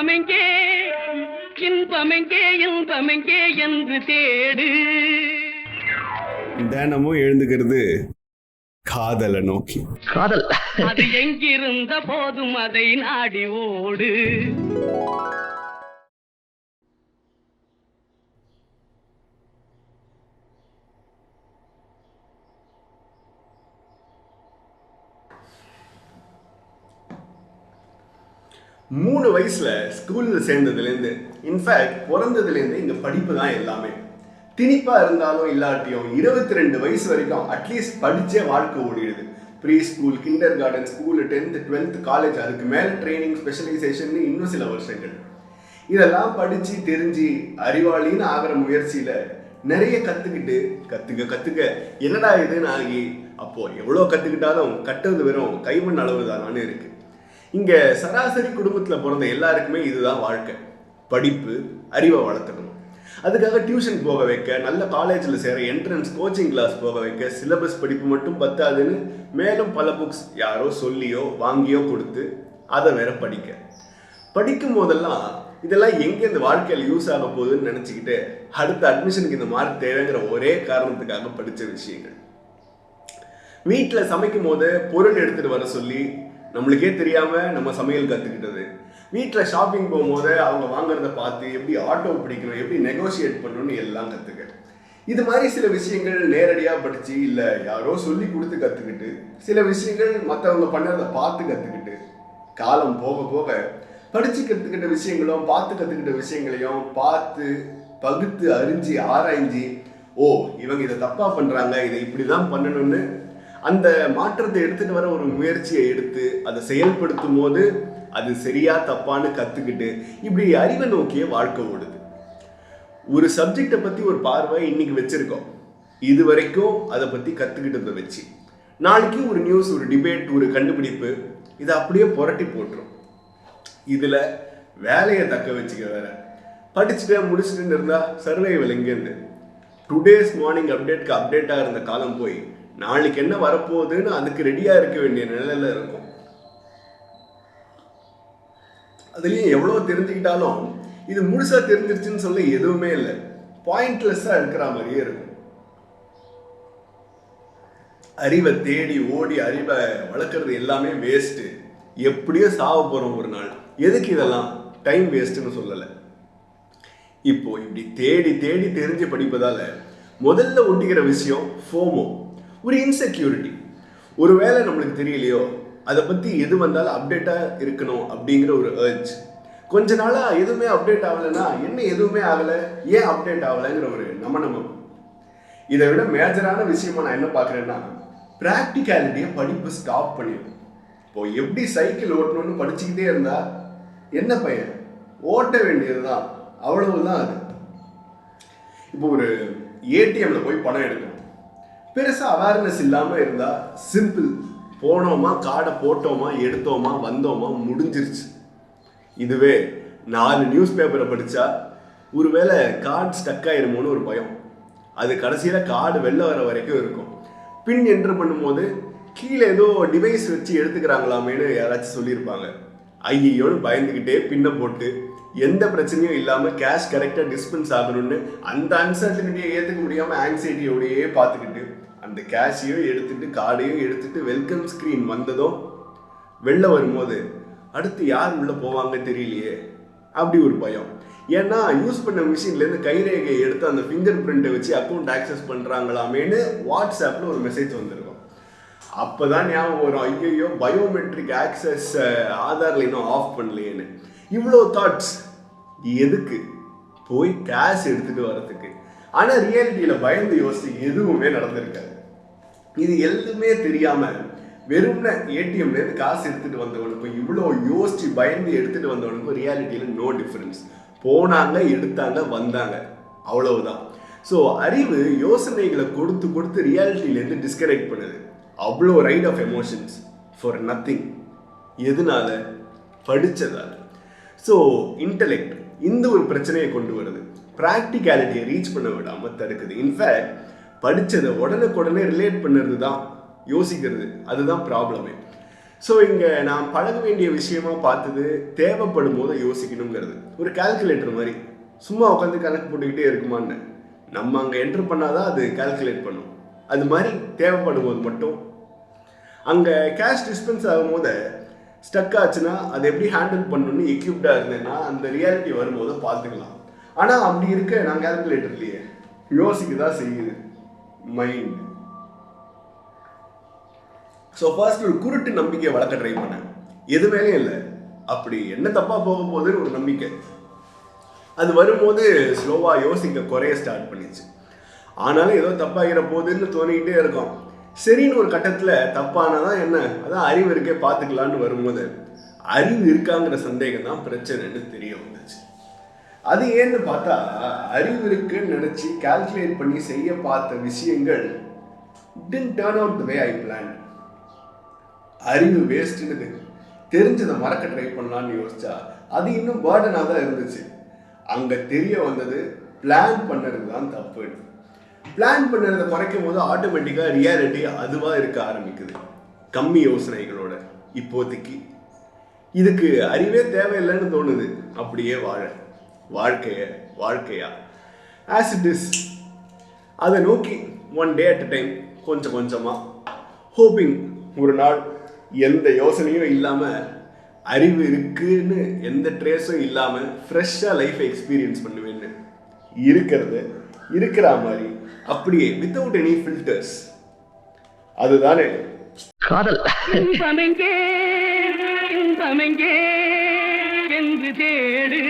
இன்பமெங்கே இன்பமெங்கே இன்பமெங்கே என்று தேடு. தினமும் எழுந்துக்கிறது காதலை நோக்கி. காதல் அது எங்கிருந்த போதும் அதை நாடி ஓடு. மூணு வயசுல ஸ்கூல்ல சேர்ந்ததுலேருந்து, இன்ஃபேக்ட் பிறந்ததுலேருந்து இங்க படிப்பு தான் எல்லாமே. திணிப்பா இருந்தாலும் இல்லாட்டியும் 22 வயசு வரைக்கும் அட்லீஸ்ட் படிச்சே வாழ்க்கை ஓடிடுது. Preschool, kindergarten, school, 10th 12th college, அதுக்கு மேலே ட்ரைனிங், ஸ்பெஷலைசேஷன், இன்னும் சில வருஷங்கள். இதெல்லாம் படிச்சு தெரிஞ்சு அறிவாளின்னு ஆகிற முயற்சியில நிறைய கத்துக்க என்னடா இதுன்னு ஆகி அப்போ எவ்வளோ கத்துக்கிட்டாலும் கட்டுறது வெறும் கைமண் அளவு தானான்னு இருக்கு. இங்க சராசரி குடும்பத்துல பிறந்த எல்லாருக்குமே இதுதான் வாழ்க்கை. படிப்பு, அறிவை வளர்த்துக்கணும். அதுக்காக டியூஷன் போக வைக்க, நல்ல காலேஜில் சேர என்ட்ரன்ஸ் கோச்சிங் கிளாஸ் போக வைக்க, சிலபஸ் படிப்பு மட்டும் பத்தாதுன்னு மேலும் பல புக்ஸ் யாரோ சொல்லியோ வாங்கியோ கொடுத்து அதை வேற படிக்கும் போதெல்லாம் இதெல்லாம் எங்கே இந்த வாழ்க்கையில் யூஸ் ஆக போகுதுன்னு நினச்சிக்கிட்டு அடுத்த அட்மிஷனுக்கு இந்த மார்க் தேவைங்கிற ஒரே காரணத்துக்காக படித்த விஷயங்கள். வீட்டில் சமைக்கும் போது பொருள் எடுத்துகிட்டு வர சொல்லி நம்மளுக்கே தெரியாமல் நம்ம சமையல் கற்றுக்கிட்டது. வீட்டில் ஷாப்பிங் போகும்போது அவங்க வாங்குறத பார்த்து எப்படி ஆட்டோ பிடிக்கணும், எப்படி நெகோசியேட் பண்ணணும்னு எல்லாம் கற்றுக்க. இது மாதிரி சில விஷயங்கள் நேரடியாக படித்து இல்லை யாரோ சொல்லி கொடுத்து கற்றுக்கிட்டு, சில விஷயங்கள் மற்றவங்க பண்ணுறதை பார்த்து கற்றுக்கிட்டு, காலம் போக போக படித்து கற்றுக்கிட்ட விஷயங்களும் பார்த்து கற்றுக்கிட்ட விஷயங்களையும் பார்த்து பகுத்து அறிஞ்சு ஆராய்ஞ்சி, ஓ இவங்க இதை தப்பாக பண்ணுறாங்க, இதை இப்படி தான் பண்ணணும்னு அந்த மாற்றத்தை எடுத்துகிட்டு வர ஒரு முயற்சியை எடுத்து அதை செயல்படுத்தும் போது அது சரியா தப்பான்னு கற்றுக்கிட்டு இப்படி அறிவை நோக்கிய வாழ்க்கை ஓடுது. ஒரு சப்ஜெக்டை பற்றி ஒரு பார்வை இன்னைக்கு வச்சுருக்கோம். இது வரைக்கும் அதை பற்றி கற்றுக்கிட்டதை வச்சு நாளைக்கு ஒரு நியூஸ், ஒரு டிபேட், ஒரு கண்டுபிடிப்பு, இதை அப்படியே புரட்டி போட்டுரும். இதில் வேலையை தக்க வச்சுக்க வேற. படிச்சுட்டு முடிச்சுட்டு இருந்தால் சர்வைவல் எங்கேருந்து டுடேஸ் மார்னிங் அப்டேட்க்கு அப்டேட்டாக இருந்த காலம் போய் நாளைக்கு என்ன வரப்போகுதுன்னு அதுக்கு ரெடியாக இருக்க வேண்டிய நிலையில இருக்கும். அதுலேயும் எவ்வளோ தெரிஞ்சுக்கிட்டாலும் இது முழுசாக தெரிஞ்சிருச்சுன்னு சொல்ல எதுவுமே இல்லை. பாயிண்ட்லெஸ்ஸாக இருக்கிற மாதிரியே இருக்கும். அறிவை தேடி ஓடி அறிவை வளர்க்குறது எல்லாமே வேஸ்ட்டு. எப்படியோ சாவ போகிறோம் ஒரு நாள். எதுக்கு இதெல்லாம்? டைம் வேஸ்ட்டுன்னு சொல்லலை. இப்போ இப்படி தேடி தேடி தெரிஞ்சு படிப்பதால் முதல்ல ஒட்டிக்கிற விஷயம் ஃபோமோ, ஒரு இன்செக்யூரிட்டி. ஒரு வேளை நம்மளுக்கு தெரியலையோ அதை பற்றி எது வந்தாலும் அப்டேட்டாக இருக்கணும் அப்படிங்கிற ஒரு அர்ஜ். கொஞ்ச நாளாக எதுவுமே அப்டேட் ஆகலைன்னா என்ன எதுவுமே ஆகலை, ஏன் அப்டேட் ஆகலைங்கிற ஒரு நம்ம. இதை விட மேஜரான விஷயமா நான் என்ன பார்க்குறேன்னா, ப்ராக்டிகாலிட்டியை படிப்பு ஸ்டாப் பண்ணிடும். இப்போ எப்படி சைக்கிள் ஓட்டணும்னு படிச்சுக்கிட்டே இருந்தா என்ன பையன், ஓட்ட வேண்டியது தான், அவ்வளவுதான் அது. இப்போ ஒரு ஏடிஎம்ல போய் பணம் எடுக்கணும். பெருசாக அவேர்னஸ் இல்லாமல் இருந்தால் சிம்பிள், போனோமா கார்டை போட்டோமா எடுத்தோமா வந்தோமா முடிஞ்சிருச்சு. இதுவே 4 நியூஸ் பேப்பரை படித்தா ஒருவேளை கார்டு ஸ்டக் ஆயிருமோன்னு ஒரு பயம். அது கடைசியில் கார்டு வெளில வர வரைக்கும் இருக்கும். பின் என்ட்ரு பண்ணும்போது கீழே ஏதோ டிவைஸ் வச்சு எடுத்துக்கிறாங்களாமேன்னு யாராச்சும் சொல்லியிருப்பாங்க. ஐயோன்னு பயந்துக்கிட்டே பின்னை போட்டு எந்த பிரச்சனையும் இல்லாமல் கேஷ் கரெக்டாக டிஸ்பென்ஸ் ஆகணும்னு அந்த அன்சர்டனிட்டியை ஏற்றுக்க முடியாமல் ஆங்ஸைட்டியோடையே பார்த்துக்கிட்டு அந்த கேஷையும் எடுத்துட்டு கார்டையும் எடுத்துட்டு வெல்கம் ஸ்க்ரீன் வந்ததும் வெளில வரும்போது அடுத்து யார் உள்ளே போவாங்க தெரியலையே அப்படி ஒரு பயம். ஏன்னா யூஸ் பண்ண மிஷின்லேருந்து கைரேகையை எடுத்து அந்த ஃபிங்கர் பிரிண்ட்டை வச்சு அக்கௌண்ட் ஆக்சஸ் பண்ணுறாங்களாமேன்னு வாட்ஸ்அப்பில் ஒரு மெசேஜ் வந்திருக்கும். அப்போ தான் ஞாபகம் வரும், ஐயோ பயோமெட்ரிக் ஆக்சஸ் ஆதாரில் இன்னும் ஆஃப் பண்ணலையேன்னு. இவ்வளோ தாட்ஸ் எதுக்கு? போய் கேஷ் எடுத்துகிட்டு வரதுக்கு. ஆனால் ரியாலிட்டியில் பயந்து யோசிச்சு எதுவுமே நடந்திருக்காது. இது எதுவுமே தெரியாமல் வெறும்ன ஏடிஎம்லேருந்து காசு எடுத்துகிட்டு வந்தவனுக்கும் இவ்வளோ யோசிச்சு பயந்து எடுத்துகிட்டு வந்தவனுக்கும் ரியாலிட்டியில் நோ டிஃப்ரென்ஸ். போனாங்க, எடுத்தாங்க, வந்தாங்க, அவ்வளவுதான். ஸோ அறிவு யோசனைகளை கொடுத்து கொடுத்து ரியாலிட்டியிலேருந்து டிஸ்கனெக்ட் பண்ணுது. அவ்வளோ write off emotions for nothing. எதனால? படித்ததால். ஸோ இன்டலெக்ட் இந்த ஒரு பிரச்சனையை கொண்டு வருது. ப்ராக்டிகாலிட்டியை ரீச் பண்ண விடாமல் தடுக்குது. இன்ஃபேக்ட் படித்ததை உடனுக்குடனே ரிலேட் பண்ணுறது தான் யோசிக்கிறது, அதுதான் ப்ராப்ளமே. ஸோ இங்கே நான் பழக வேண்டிய விஷயமா பார்த்தது தேவைப்படும் போது யோசிக்கணுங்கிறது. ஒரு கால்குலேட்டர் மாதிரி சும்மா உட்காந்து கணக்கு போட்டுக்கிட்டே இருக்குமான்னு, நம்ம அங்கே என்ட்ரு பண்ணாதான் அது கால்குலேட் பண்ணும். அது மாதிரி தேவைப்படும் போது மட்டும் அங்கே கேஷ் டிஸ்பென்ஸ் ஆகும்போது ஸ்டக் ஆச்சுன்னா அதை எப்படி ஹேண்டில் பண்ணணும்னு எக்யூப்டாக இருந்தேன்னா அந்த ரியாலிட்டி வரும்போது பார்த்துக்கலாம். ஆனால் அப்படி இருக்க நான் கால்குலேட்டர்லையே யோசிக்க தான் செய்யுது மைண்ட். ஸோ ஃபர்ஸ்ட் ஒரு குருட்டு நம்பிக்கையை வளர்க்க ட்ரை பண்ணேன். எது வேலையும் இல்லை, அப்படி என்ன தப்பாக போக போகுதுன்னு ஒரு நம்பிக்கை. அது வரும்போது ஸ்லோவாக யோசிக்க குறைய ஸ்டார்ட் பண்ணிச்சு. ஆனாலும் ஏதோ தப்பாகிற போகுதுன்னு தோணிக்கிட்டே இருக்கும். சரின்னு ஒரு கட்டத்தில் தப்பானதான் என்ன, அதான் அறிவு இருக்கே பார்த்துக்கலான்னு வரும்போது அறிவு இருக்காங்கிற சந்தேகம் தான் பிரச்சனைன்னு தெரிய வந்துச்சு. அது ஏன்னு பார்த்தா அறிவு இருக்குன்னு நினச்சி கால்குலேட் பண்ணி செய்ய பார்த்த விஷயங்கள் didn't turn out the way I planned. அறிவு வேஸ்ட்டுன்னு தெரிஞ்சதை மறக்க ட்ரை பண்ணலான்னு யோசிச்சா அது இன்னும் பேர்டனாக தான் இருந்துச்சு. அங்கே தெரிய வந்தது பிளான் பண்ணுறது தான் தப்பு. பிளான் பண்ணுறதை குறைக்கும் போது ஆட்டோமேட்டிக்காக ரியாலிட்டி அதுவாக இருக்க ஆரம்பிக்குது, கம்மி யோசனைகளோட. இப்போதைக்கு இதுக்கு அறிவே தேவையில்லைன்னு தோணுது. அப்படியே வாழ்க்கையா ஆஸ் இட் இஸ் அதை நோக்கி one day at a time கொஞ்சம் கொஞ்சமாக ஹோப்பிங் ஒரு நாள் எந்த யோசனையும் இல்லாமல் அறிவு இருக்குன்னு எந்த ட்ரேஸும் இல்லாமல் ஃப்ரெஷ்ஷாக லைஃப்பை எக்ஸ்பீரியன்ஸ் பண்ணுவேன்னு இருக்கிறது இருக்கிற மாதிரி அப்படியே வித்தவுட் எனி ஃபில்டர்ஸ். அதுதானே காதல். இன்பமெங்கே என்று தேடு.